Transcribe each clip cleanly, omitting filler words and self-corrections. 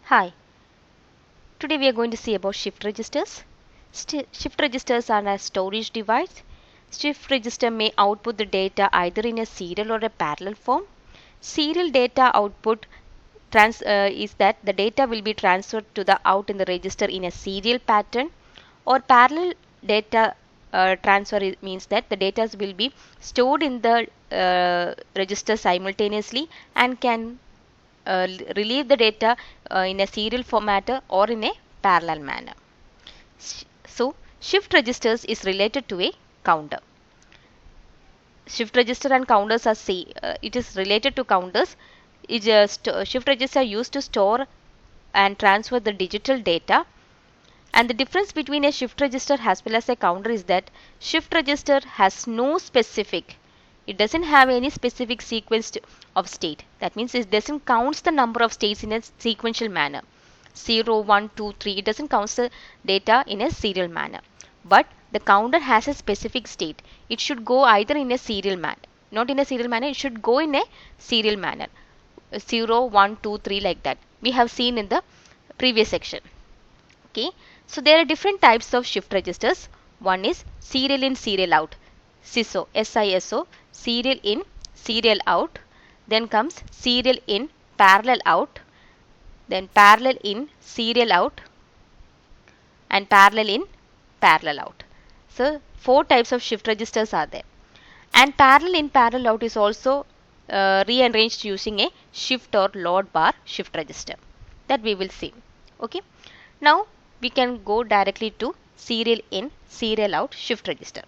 Hi, today we are going to see about shift registers. Shift registers are a storage device. Shift register may output the data either in a serial or a parallel form. Serial data output is that the data will be transferred to the out in the register in a serial pattern, or parallel data transfer means that the data will be stored in the register simultaneously and can relieve the data in a serial format or in a parallel manner. So, shift registers is related to a counter. Shift register and counters are it is related to counters. Shift register used to store and transfer the digital data. And the difference between a shift register as well as a counter is that shift register has no specific. It doesn't have any specific sequence of state. That means it doesn't count the number of states in a sequential manner. 0, 1, 2, 3. It doesn't count the data in a serial manner. But the counter has a specific state. It should go either in a serial manner. Not in a serial manner. It should go in a serial manner. 0, 1, 2, 3 like that. We have seen in the previous section. Okay. So there are different types of shift registers. One is serial in, serial out. SISO, SISO, serial in, serial out. Then comes serial in, parallel out. Then parallel in, serial out. And parallel in, parallel out. So 4 types of shift registers are there. And parallel in, parallel out is also rearranged using a shift or load bar shift register. That we will see. Okay. Now we can go directly to serial in, serial out shift register.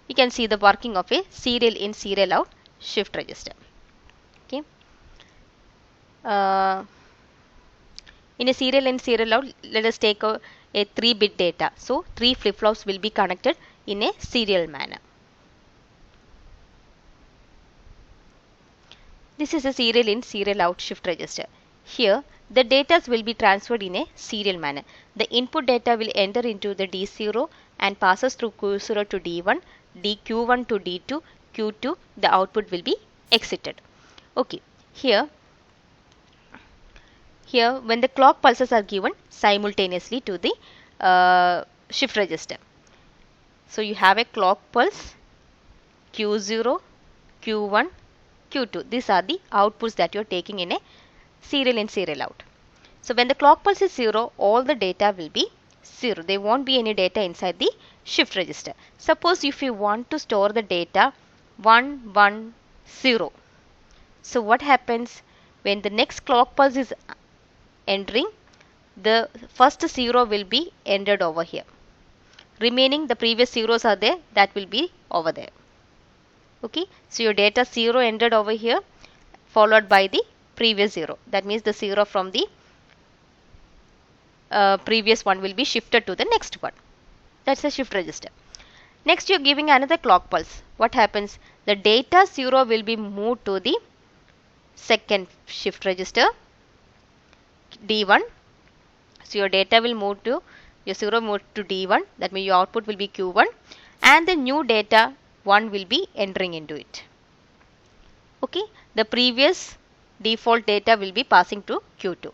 We can see the working of a serial in, serial out shift register. Okay. In a serial in, serial out, let us take a 3-bit data. So 3 flip-flops will be connected in a serial manner. This is a serial in, serial out shift register. Here the data will be transferred in a serial manner. The input data will enter into the D0 and passes through Q0 to D1, Q1 to D2, Q2, the output will be exited. Okay, here when the clock pulses are given simultaneously to the shift register. So you have a clock pulse Q0, Q1, Q2. These are the outputs that you are taking in a serial in, serial out. So when the clock pulse is 0, all the data will be 0. There won't be any data inside the shift register. Suppose if you want to store the data 1, 1, 0. So what happens when the next clock pulse is entering, the first 0 will be entered over here. Remaining the previous zeros are there, that will be over there. Okay, so your data 0 entered over here, followed by the previous 0. That means the 0 from the previous one will be shifted to the next one. That's the shift register. Next you are giving another clock pulse. What happens? The data 0 will be moved to the second shift register D1. So your data will move to your 0 move to D1. That means your output will be Q1 and the new data 1 will be entering into it. Okay, the previous default data will be passing to Q2.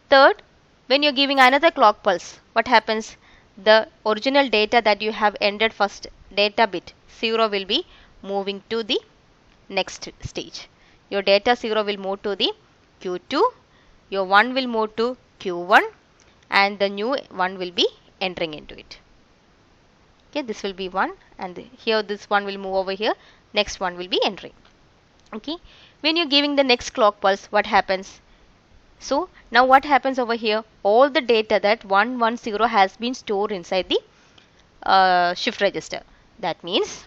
Third, when you are giving another clock pulse, what happens? The original data that you have entered first data bit 0 will be moving to the next stage. Your data 0 will move to the Q2, your 1 will move to Q1 and the new 1 will be entering into it. Okay, this will be 1 and here this 1 will move over here, next one will be entering. Okay, when you are giving the next clock pulse, what happens? So now what happens over here? All the data that 110 has been stored inside the shift register. That means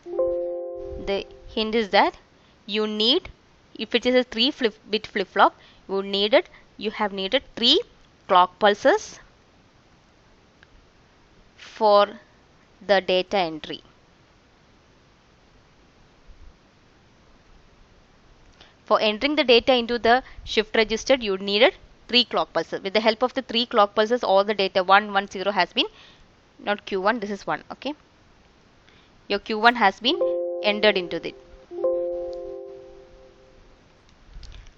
the hint is that you need, if it is a 3-bit flip-flop, you have needed 3 clock pulses for the data entry. For entering the data into the shift register, you needed 3 clock pulses. With the help of the 3 clock pulses, all the data 110 has been, not Q1, this is 1, okay. Your Q1 has been entered into it.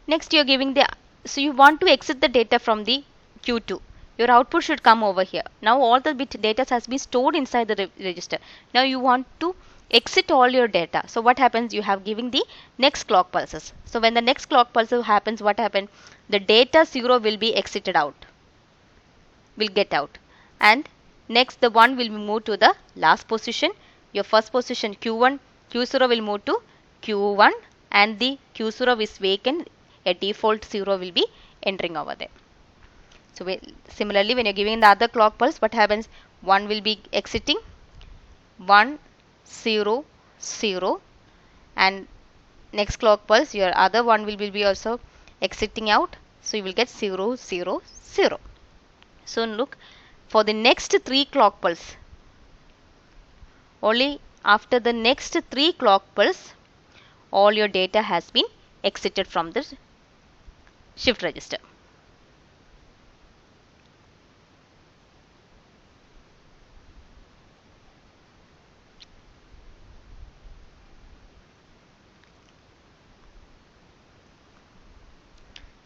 Next you are giving the, so you want to exit the data from the Q2. Your output should come over here. Now all the bit data has been stored inside the register. Now you want to exit all your data. So what happens? You have giving the next clock pulses. So when the next clock pulse happens, what happens? The data 0 will be exited out, will get out, and next the 1 will be moved to the last position. Your first position Q1, Q0 will move to Q1, and the Q0 is vacant. A default 0 will be entering over there. So similarly, when you're giving the other clock pulse, what happens? 1 will be exiting, 1 0 0, and next clock pulse your other one will be also exiting out, so you will get 0 0 0. So look, for the next 3 clock pulse, only after the next 3 clock pulse, all your data has been exited from the shift register.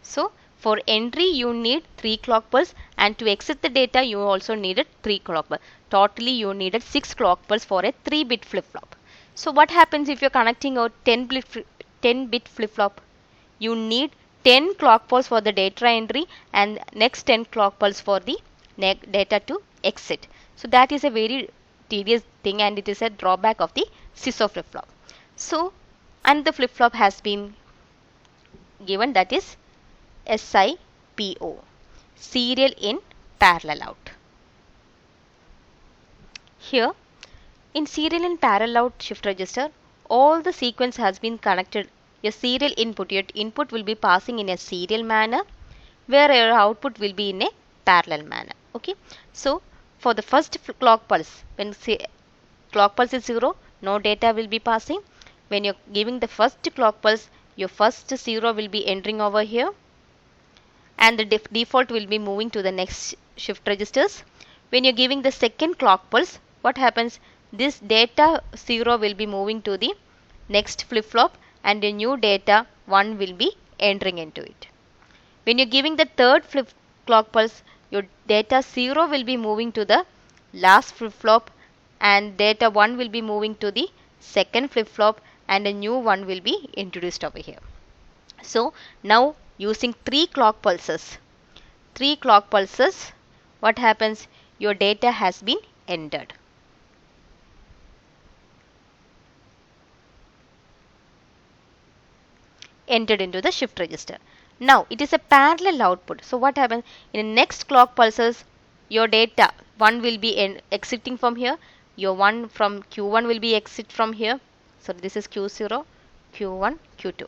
So for entry you need 3 clock pulse, and to exit the data you also needed 3 clock pulse. Totally you needed 6 clock pulse for a 3-bit flip-flop. So what happens if you're connecting a 10-bit flip-flop? You need 10 clock pulse for the data entry and next 10 clock pulse for the data to exit. So that is a very tedious thing, and it is a drawback of the SISO flip-flop. So, and the flip-flop has been given, that is SIPO, serial in parallel out. Here in serial in parallel out shift register, all the sequence has been connected. Your serial input, your input will be passing in a serial manner, where your output will be in a parallel manner. Okay, so for the first clock pulse, when clock pulse is 0, no data will be passing. When you're giving the first clock pulse, your first 0 will be entering over here, and the default will be moving to the next shift registers. When you're giving the second clock pulse, what happens? This data 0 will be moving to the next flip-flop, and a new data 1 will be entering into it. When you're giving the third clock pulse, your data 0 will be moving to the last flip-flop, and data 1 will be moving to the second flip-flop, and a new one will be introduced over here. So now using 3 clock pulses, what happens? Your data has been entered. Entered into the shift register. Now it is a parallel output. So what happens? In the next clock pulses, your data 1 will be exiting from here, your 1 from Q1 will be exit from here. So this is Q0, Q1, Q2.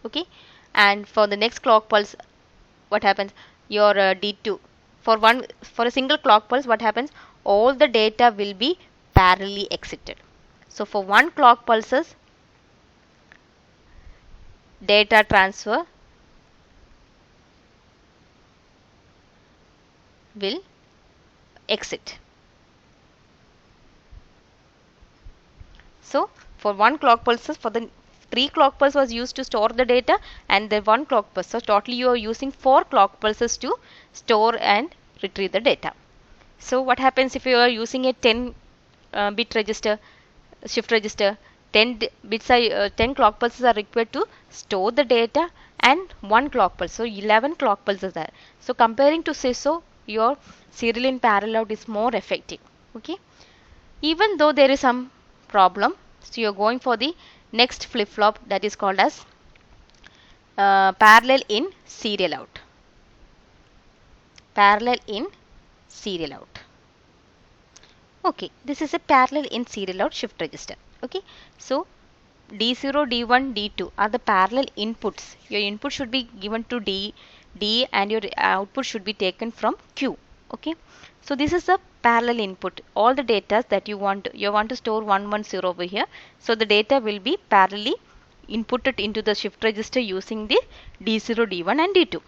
Okay, and for the next clock pulse, what happens? Your D2, for a single clock pulse, what happens? All the data will be parallelly exited. So for one clock pulses, data transfer will exit. So for one clock pulses, for the 3 clock pulse was used to store the data, and the 1 clock pulse. So totally you are using 4 clock pulses to store and retrieve the data. So what happens if you are using a 10 bit register, shift register? 10 clock pulses are required to store the data, and 1 clock pulse. So 11 clock pulses are. So comparing to SISO, your serial in parallel out is more effective. Okay, even though there is some problem, so you're going for the next flip-flop, that is called as parallel in serial out. Parallel in serial out. Okay, this is a parallel in serial out shift register. Okay, so D0, D1, D2 are the parallel inputs. Your input should be given to D, and your output should be taken from Q. Okay, so this is a parallel input. All the data that you want to store 110 over here. So the data will be parallelly inputted into the shift register using the D0, D1 and D2.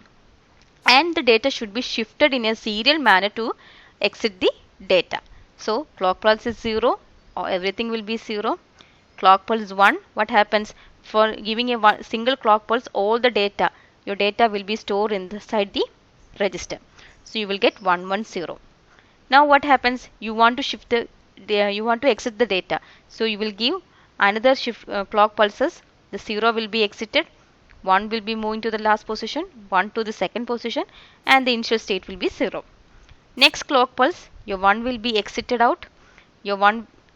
And the data should be shifted in a serial manner to exit the data. So clock pulse is 0, or everything will be 0. clock pulse 1, what happens? For giving a single clock pulse, all the data, your data will be stored inside the register. So you will get 110. Now what happens? You want to shift you want to exit the data. So you will give another shift clock pulses. The 0 will be exited, 1 will be moving to the last position, 1 to the second position, and the initial state will be 0. Next clock pulse, your 1 will be exited out, your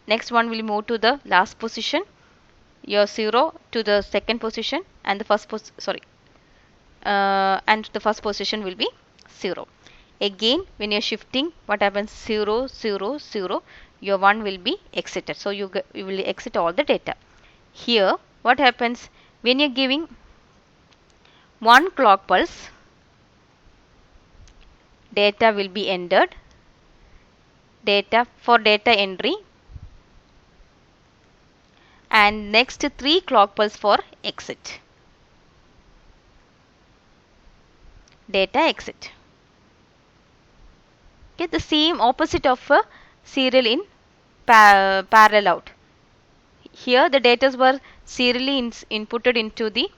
next one will move to the last position, your 0 to the second position, and the first position will be 0. Again, when you are shifting, what happens? 0, 0, 0, your 1 will be exited. So you will exit all the data. Here, what happens? When you are giving one clock pulse, data will be entered, data for data entry, and next 3 clock pulse for exit. Data exit. Okay, the same opposite of a serial in parallel out. Here the data were serially inputted into the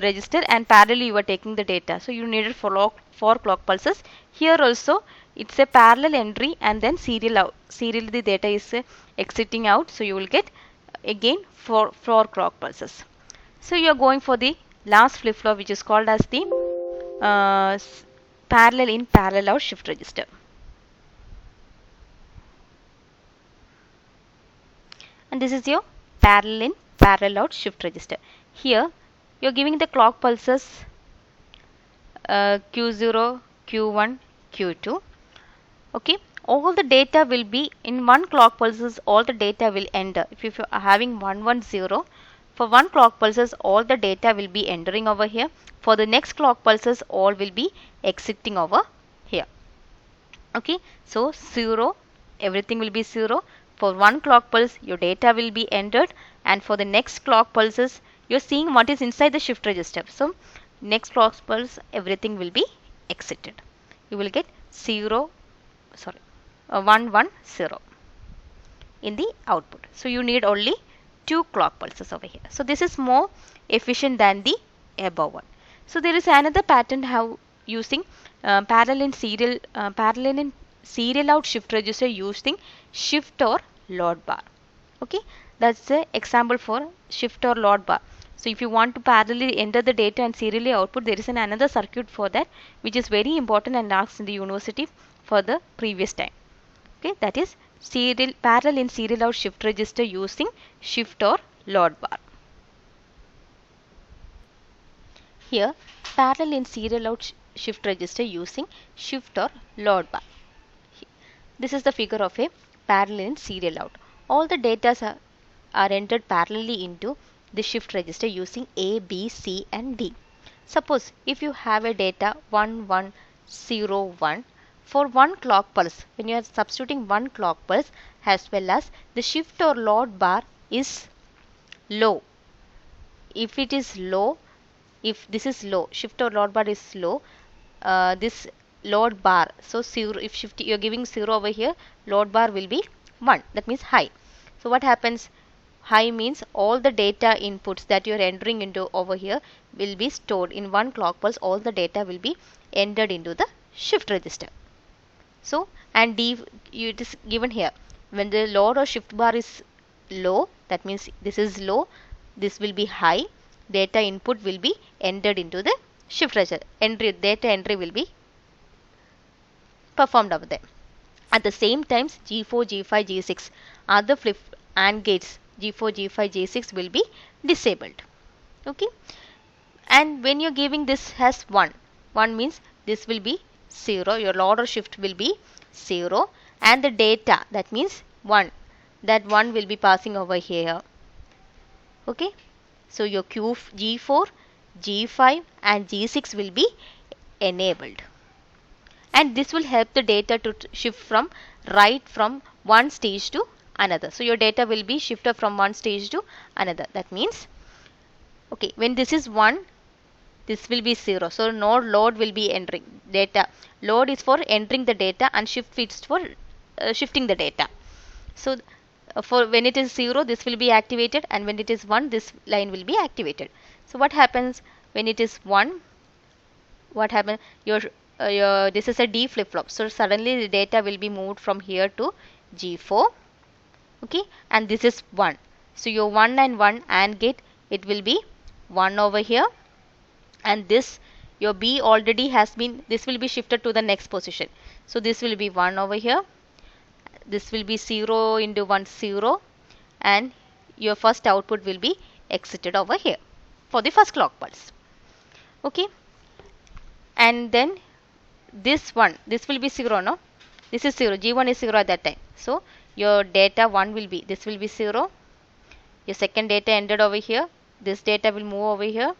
register, and parallelly you are taking the data. So you needed 4 clock pulses. Here also it's a parallel entry, and then serial out. Serial the data is exiting out. So you will get again 4 clock pulses. So you are going for the last flip flop, which is called as the parallel in parallel out shift register. And this is your parallel in parallel out shift register. Here you are giving the clock pulses Q0, Q1, Q2. Okay, all the data will be in one clock pulses, all the data will enter. If you are having 110, for one clock pulses all the data will be entering over here. For the next clock pulses all will be exiting over here. Okay, so 0, everything will be 0. For one clock pulse your data will be entered, and for the next clock pulses you are seeing what is inside the shift register. So next clock pulse everything will be exited. You will get 110 in the output. So you need only 2 clock pulses over here. So this is more efficient than the above one. So there is another pattern how using parallel in serial out shift register using shift or load bar. Okay, that's the example for shift or load bar. So if you want to parallelly enter the data and serially output, there is another circuit for that, which is very important and asked in the university for the previous time. Okay, that is parallel in serial out shift register using shift or load bar. Here parallel in serial out shift register using shift or load bar. This is the figure of a parallel in serial out. All the data are entered parallelly into the shift register using A, B, C and D. Suppose if you have a data 1101, for one clock pulse, when you are substituting one clock pulse, as well as the shift or load bar is low. If it is low, if this is low, shift or load bar is low, this load bar, so 0, if shift you are giving 0 over here, load bar will be 1, that means high. So what happens? High means all the data inputs that you are entering into over here will be stored in one clock pulse. All the data will be entered into the shift register. So and D, it is given here, when the load or shift bar is low, that means this is low, this will be high, data input will be entered into the shift register, data entry will be performed over there. At the same time, G4, G5, G6 other flip AND gates G4, G5, G6 will be disabled. Okay, and when you're giving this as 1 means this will be 0, your load or shift will be 0, and the data, that means 1, that 1 will be passing over here. Okay, so your G4, G5 and G6 will be enabled, and this will help the data to shift from one stage to another. So your data will be shifted from one stage to another. That means, okay, when this is 1, this will be 0. So no load will be entering data. Load is for entering the data and shift is for shifting the data. So for when it is 0 this will be activated, and when it is 1 this line will be activated. So what happens when it is 1? What happens? Your this is a D flip flop, so suddenly the data will be moved from here to G4. Okay, and this is 1, so your 1 and 1 AND gate, it will be 1 over here, and this your B already has been, this will be shifted to the next position, so this will be 1 over here, this will be 0 into 1 0, and your first output will be exited over here for the first clock pulse. Okay, and then this will be 0, no, this is 0, G1 is 0 at that time, so your data 1 will be, this will be 0, your second data ended over here, this data will move over here,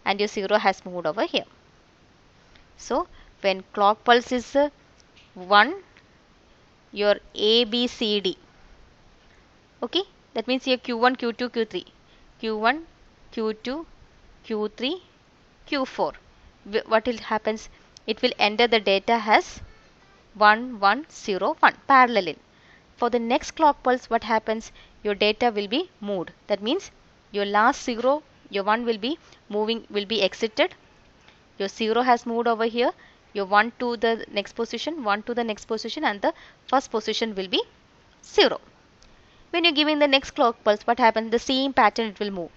and your 0 has moved over here. So when clock pulse is 1, your A, B, C, D, okay, that means your Q1, Q2, Q3, Q1, Q2, Q3, Q4, what will happens? It will enter the data as 1 1 0 1 parallel in. For the next clock pulse, what happens? Your data will be moved. That means your last 0, your 1 will be moving, will be exited. Your 0 has moved over here. Your 1 to the next position, 1 to the next position, and the first position will be 0. When you're giving the next clock pulse, what happens? The same pattern it will move.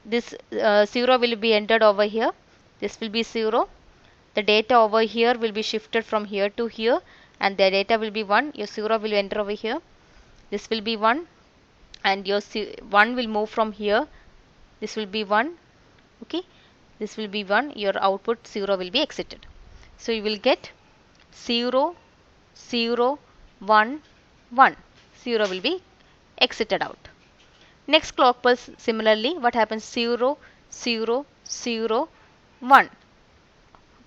This 0 will be entered over here. This will be 0. The data over here will be shifted from here to here, and the data will be 1. Your 0 will enter over here. This will be 1, and your 1 will move from here. This will be 1. Okay, this will be 1. Your output 0 will be exited. So you will get 0 0 1 1. 0 will be exited out. Next clock pulse, similarly, what happens? 0 0 0 1.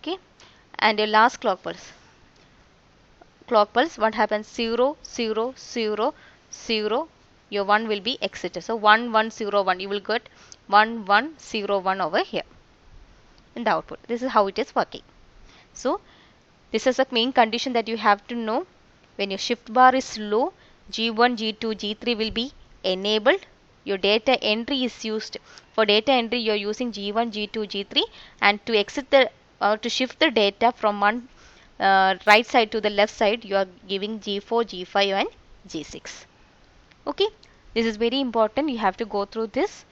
Okay, and your last clock pulse, what happens? 0 0 0 0, your 1 will be exited, so 1 1 0 1, you will get 1 1 0 1 over here in the output. This is how it is working. So this is a main condition that you have to know. When your shift bar is low, G1 G2 G3 will be enabled. Your data entry is used. For data entry you are using G1 G2 G3, and to exit the to shift the data from one right side to the left side, you are giving G4 G5 and G6. Okay, this is very important, you have to go through this.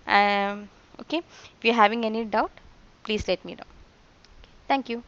Okay, if you are having any doubt, please let me know. Thank you.